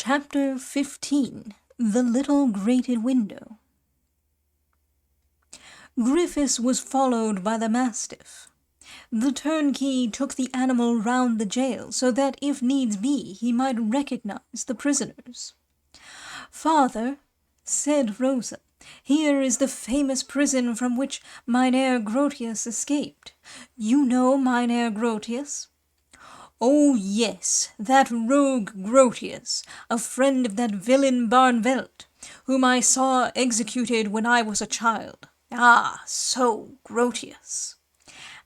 Chapter 15 The Little Grated Window. Griffiths was followed by the mastiff. The turnkey took the animal round the jail, so that, if needs be, he might recognize the prisoners. "Father," said Rosa, "here is the famous prison from which Mynheer Grotius escaped. You know Mynheer Grotius?" "Oh, yes, that rogue Grotius, a friend of that villain Barneveld, whom I saw executed when I was a child. Ah, so, Grotius.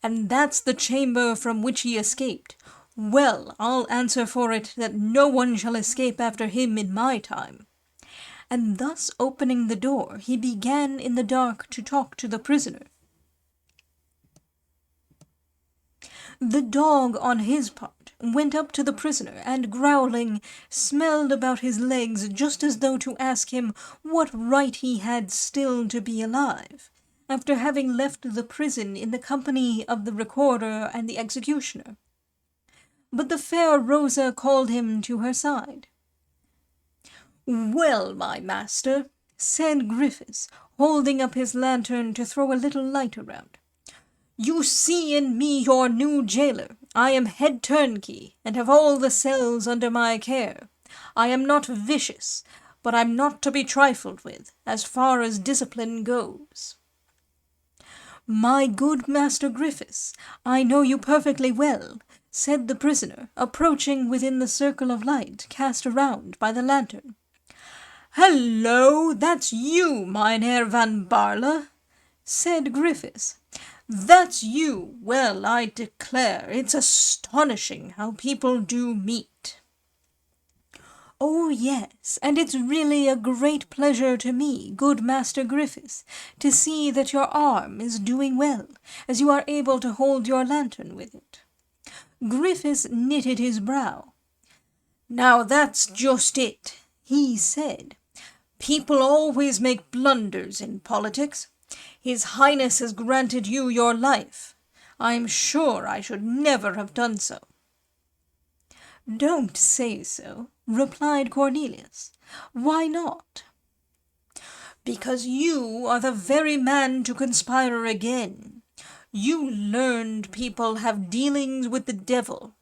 And that's the chamber from which he escaped. Well, I'll answer for it that no one shall escape after him in my time." And thus opening the door, he began in the dark to talk to the prisoner. The dog, on his part, went up to the prisoner, and, growling, smelled about his legs just as though to ask him what right he had still to be alive, after having left the prison in the company of the recorder and the executioner. But the fair Rosa called him to her side. "Well, my master," said Griffiths, holding up his lantern to throw a little light around, "you see in me your new jailer. I am head turnkey, and have all the cells under my care. I am not vicious, but I'm not to be trifled with, as far as discipline goes." "My good Master Griffiths, I know you perfectly well," said the prisoner, approaching within the circle of light cast around by the lantern. "Hello, that's you, Mynheer van Barle," said Griffiths. "That's you! Well, I declare, it's astonishing how people do meet." "Oh, yes, and it's really a great pleasure to me, good Master Griffiths, to see that your arm is doing well, as you are able to hold your lantern with it." Griffiths knitted his brow. "Now that's just it," he said. "People always make blunders in politics. His Highness has granted you your life. I'm sure I should never have done so." "Don't say so," replied Cornelius. "Why not?" "Because you are the very man to conspire again. You learned people have dealings with the devil."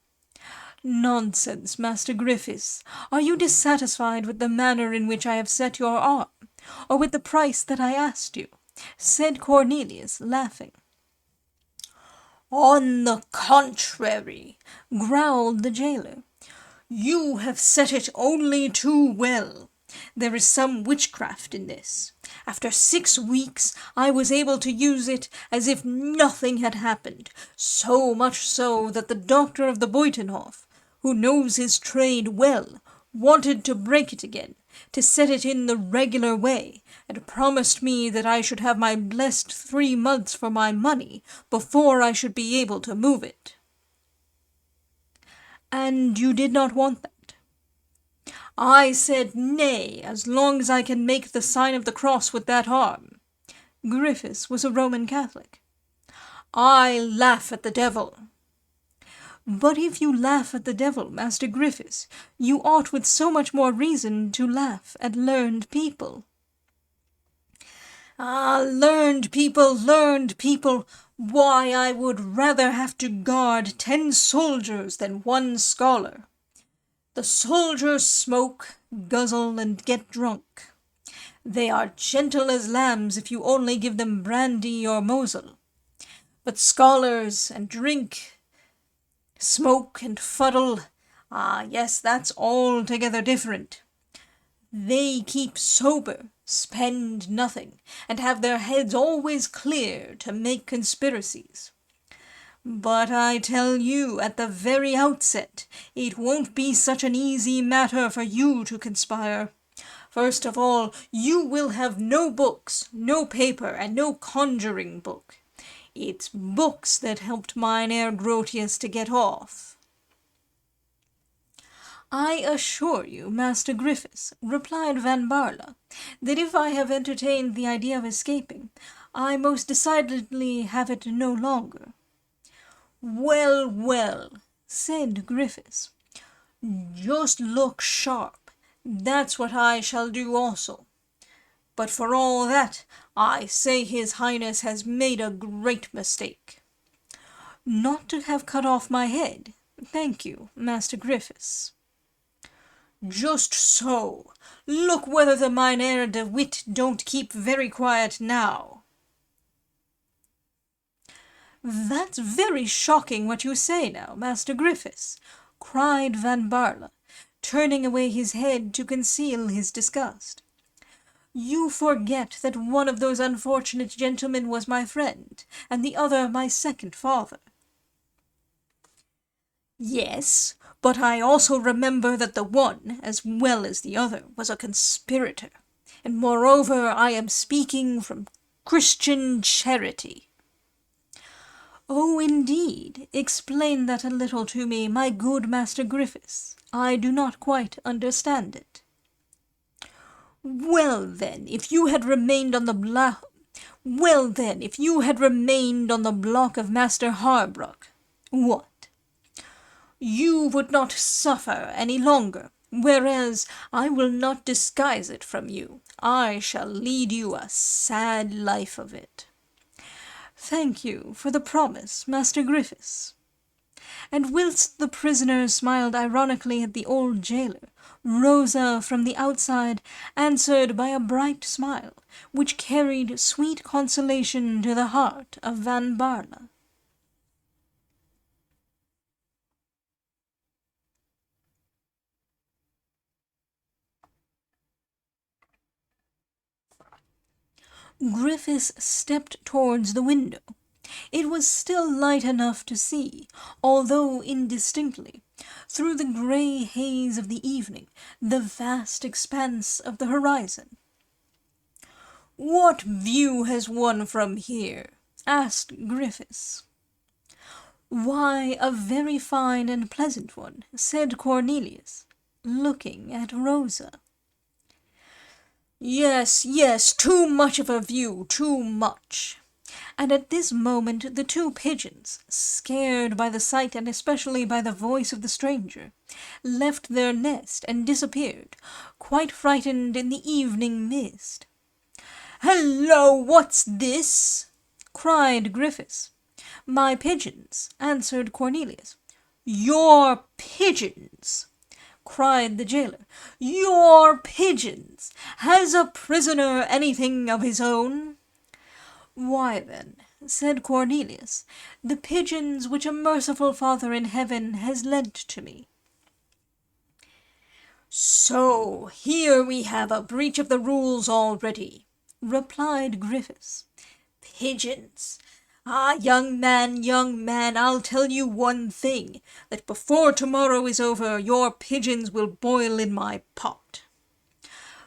"Nonsense, Master Griffiths. Are you dissatisfied with the manner in which I have set your arm, or with the price that I asked you?" said Cornelius, laughing. "On the contrary," growled the jailer, "you have set it only too well. There is some witchcraft in this. After 6 weeks I was able to use it as if nothing had happened, so much so that the doctor of the Buitenhof, who knows his trade well, wanted to break it again, to set it in the regular way, and promised me that I should have my blessed 3 months for my money before I should be able to move it." "And you did not want that?" "I said nay, as long as I can make the sign of the cross with that arm." Griffiths was a Roman Catholic. "I laugh at the devil." "But if you laugh at the devil, Master Griffiths, you ought with so much more reason to laugh at learned people." "Ah, learned people, learned people! Why, I would rather have to guard 10 soldiers than 1 scholar. The soldiers smoke, guzzle, and get drunk. They are gentle as lambs if you only give them brandy or Mosel. But scholars and drink, smoke and fuddle, ah, yes, that's altogether different. They keep sober, spend nothing, and have their heads always clear to make conspiracies. But I tell you at the very outset, it won't be such an easy matter for you to conspire. First of all, you will have no books, no paper, and no conjuring book. It's books that helped Mynheer Grotius to get off." "I assure you, Master Griffiths," replied Van Barle, "that if I have entertained the idea of escaping, I most decidedly have it no longer." "Well, well," said Griffiths, "just look sharp. That's what I shall do also. But for all that, I say his Highness has made a great mistake. Not to have cut off my head. Thank you, Master Griffiths. Just so. Look whether the Mynheer de Witt don't keep very quiet now. That's very shocking what you say now, Master Griffiths, cried Van Barle, turning away his head to conceal his disgust. You forget that one of those unfortunate gentlemen was my friend, and the other my second father. Yes, but I also remember that the one, as well as the other, was a conspirator, and moreover I am speaking from Christian charity. Oh, indeed. Explain that a little to me, my good Master Griffiths. I do not quite understand it. Well, then, if you had remained on the block of Master Harbrook, what? You would not suffer any longer, whereas I will not disguise it from you. I shall lead you a sad life of it. Thank you for the promise, Master Griffiths. And whilst the prisoner smiled ironically at the old jailer, Rosa from the outside answered by a bright smile, which carried sweet consolation to the heart of Van Barle. Griffiths stepped towards the window. It was still light enough to see, although indistinctly, through the grey haze of the evening, the vast expanse of the horizon. "What view has one from here?" asked Griffiths. "Why, a very fine and pleasant one," said Cornelius, looking at Rosa. Yes, yes, too much of a view, too much." And at this moment the two pigeons, scared by the sight and especially by the voice of the stranger, left their nest and disappeared, quite frightened in the evening mist. "Hello, what's this?" cried Griffiths. "My pigeons," answered Cornelius. "Your pigeons!" cried the jailer. "Your pigeons! Has a prisoner anything of his own?" "Why, then," said Cornelius, "the pigeons which a merciful Father in heaven has lent to me." "So here we have a breach of the rules already," replied Griffiths. "Pigeons! Ah, young man, I'll tell you one thing, that before tomorrow is over, your pigeons will boil in my pot."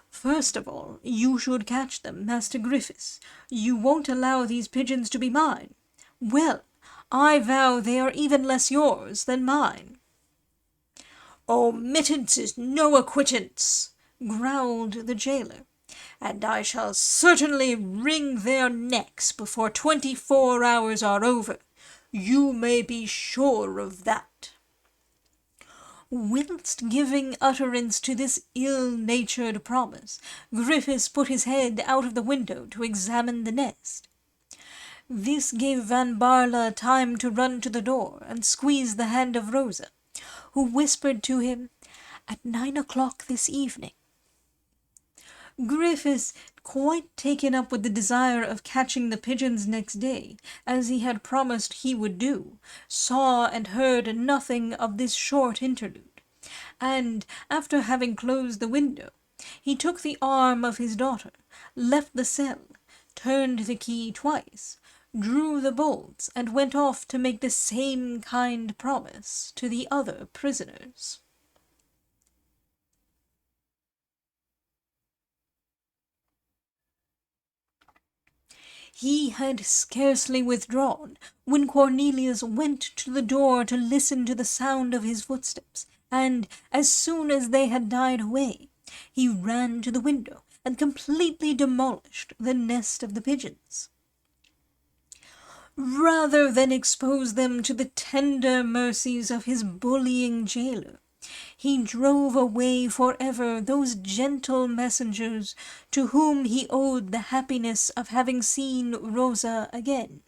"First of all, you should catch them, Master Griffiths. You won't allow these pigeons to be mine. Well, I vow they are even less yours than mine." "Omittance is no acquittance," growled the jailer, "and I shall certainly wring their necks before 24 hours are over. You may be sure of that." Whilst giving utterance to this ill-natured promise, Griffiths put his head out of the window to examine the nest. This gave Van Barle time to run to the door and squeeze the hand of Rosa, who whispered to him, "At 9 o'clock this evening." Griffiths, quite taken up with the desire of catching the pigeons next day, as he had promised he would do, saw and heard nothing of this short interlude, and, after having closed the window, he took the arm of his daughter, left the cell, turned the key twice, drew the bolts, and went off to make the same kind promise to the other prisoners. He had scarcely withdrawn when Cornelius went to the door to listen to the sound of his footsteps, and, as soon as they had died away, he ran to the window and completely demolished the nest of the pigeons. Rather than expose them to the tender mercies of his bullying jailer, He drove away forever those gentle messengers to whom he owed the happiness of having seen Rosa again.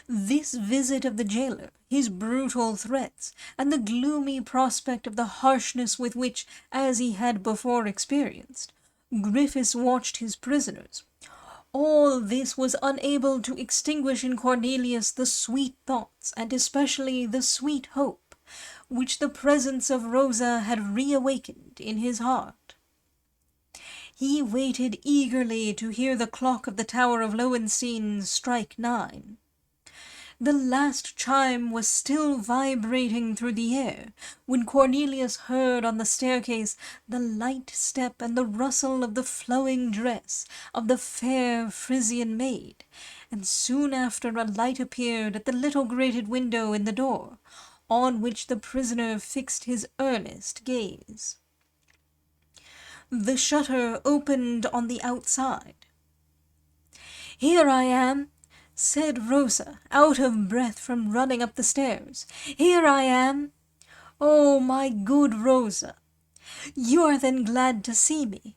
This visit of the jailer, his brutal threats, and the gloomy prospect of the harshness with which, as he had before experienced, Griffiths watched his prisoners, all this was unable to extinguish in Cornelius the sweet thoughts, and especially the sweet hope, which the presence of Rosa had reawakened in his heart. He waited eagerly to hear the clock of the Tower of Lowenstein strike 9. The last chime was still vibrating through the air, when Cornelius heard on the staircase the light step and the rustle of the flowing dress of the fair Frisian maid, and soon after a light appeared at the little grated window in the door, on which the prisoner fixed his earnest gaze. The shutter opened on the outside. "Here I am," said Rosa, out of breath from running up the stairs. "Here I am. Oh, my good Rosa, you are then glad to see me?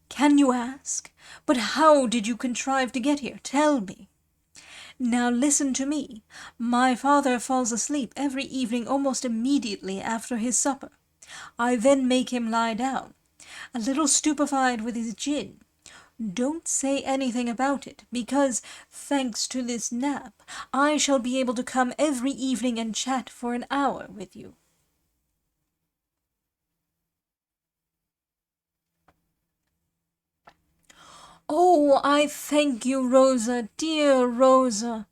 Can you ask? But how did you contrive to get here? Tell me. Now listen to me. My father falls asleep every evening almost immediately after his supper. I then make him lie down, a little stupefied with his gin. Don't say anything about it, because, thanks to this nap, I shall be able to come every evening and chat for an hour with you." "Oh, I thank you, Rosa, dear Rosa."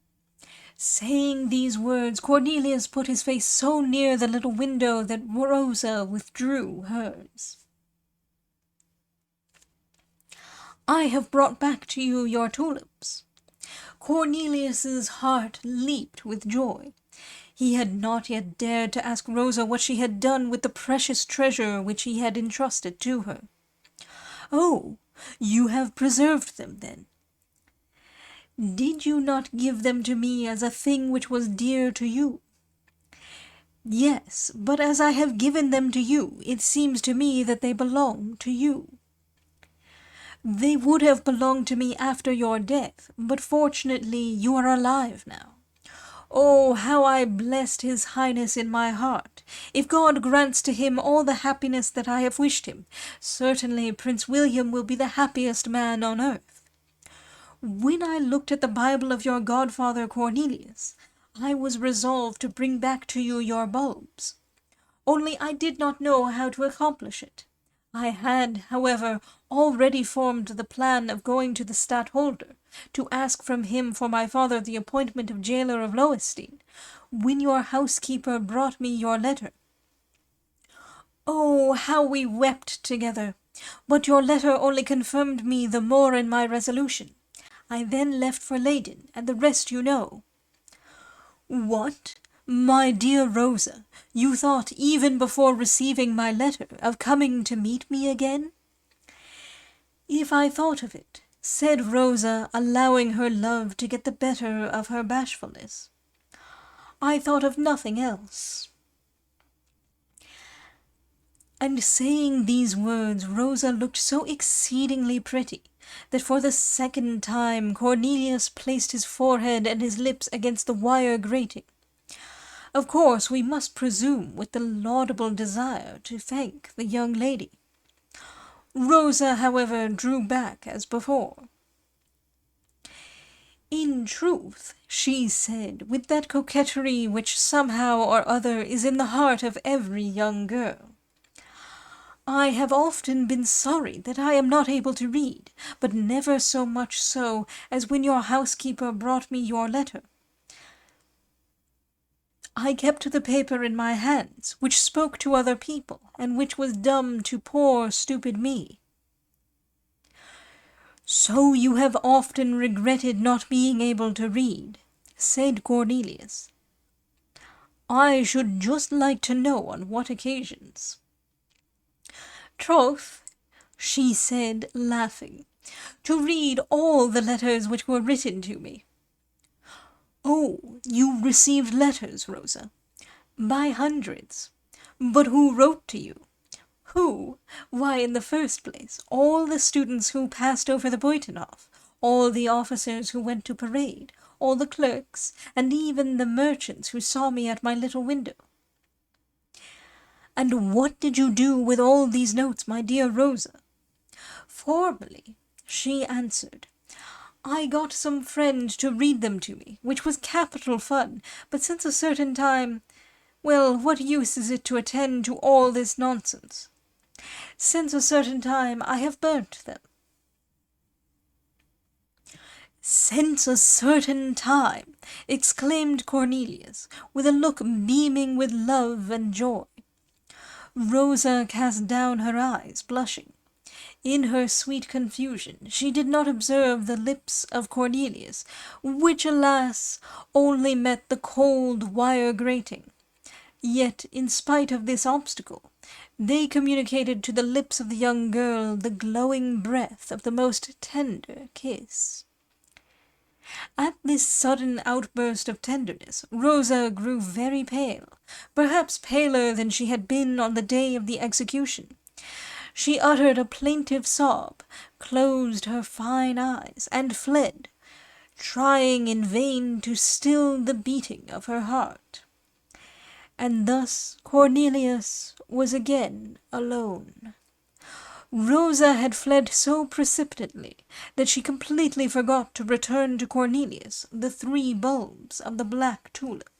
Saying these words, Cornelius put his face so near the little window that Rosa withdrew hers. "I have brought back to you your tulips." Cornelius's heart leaped with joy. He had not yet dared to ask Rosa what she had done with the precious treasure which he had entrusted to her. "Oh, you have preserved them, then? Did you not give them to me as a thing which was dear to you?" "Yes, but as I have given them to you, it seems to me that they belong to you." "They would have belonged to me after your death, but fortunately you are alive now. Oh, how I blessed his Highness in my heart! If God grants to him all the happiness that I have wished him, certainly Prince William will be the happiest man on earth. When I looked at the Bible of your godfather Cornelius, I was resolved to bring back to you your bulbs. Only I did not know how to accomplish it. I had, however, already formed the plan of going to the stadtholder, to ask from him for my father the appointment of jailer of Lowenstein, when your housekeeper brought me your letter. Oh, how we wept together! But your letter only confirmed me the more in my resolution. I then left for Leyden, and the rest you know." "What? My dear Rosa, you thought, even before receiving my letter, of coming to meet me again?" "If I thought of it," said Rosa, allowing her love to get the better of her bashfulness, "I thought of nothing else." And saying these words, Rosa looked so exceedingly pretty that for the second time Cornelius placed his forehead and his lips against the wire grating. Of course, we must presume with the laudable desire to thank the young lady. Rosa, however, drew back as before. "In truth," she said, with that coquetry which somehow or other is in the heart of every young girl, "I have often been sorry that I am not able to read, but never so much so as when your housekeeper brought me your letter. I kept the paper in my hands, which spoke to other people, and which was dumb to poor stupid me." "So you have often regretted not being able to read," said Cornelius. "I should just like to know on what occasions." "Troth," she said, laughing, "to read all the letters which were written to me." "Oh, you received letters, Rosa?" By hundreds. But who wrote to you? Who? Why, in the first place, all the students who passed over the Buitenhof, all the officers who went to parade, all the clerks, and even the merchants who saw me at my little window. And what did you do with all these notes, my dear Rosa? Formerly, she answered, I got some friend to read them to me, which was capital fun, but since a certain time, well, what use is it to attend to all this nonsense? Since a certain time I have burnt them. Since a certain time, exclaimed Cornelius, with a look beaming with love and joy. Rosa cast down her eyes, blushing. In her sweet confusion she did not observe the lips of Cornelius, which, alas, only met the cold wire grating. Yet, in spite of this obstacle, they communicated to the lips of the young girl the glowing breath of the most tender kiss. At this sudden outburst of tenderness, Rosa grew very pale, perhaps paler than she had been on the day of the execution. She uttered a plaintive sob, closed her fine eyes, and fled, trying in vain to still the beating of her heart. And thus Cornelius was again alone. Rosa had fled so precipitately that she completely forgot to return to Cornelius the 3 bulbs of the black tulip.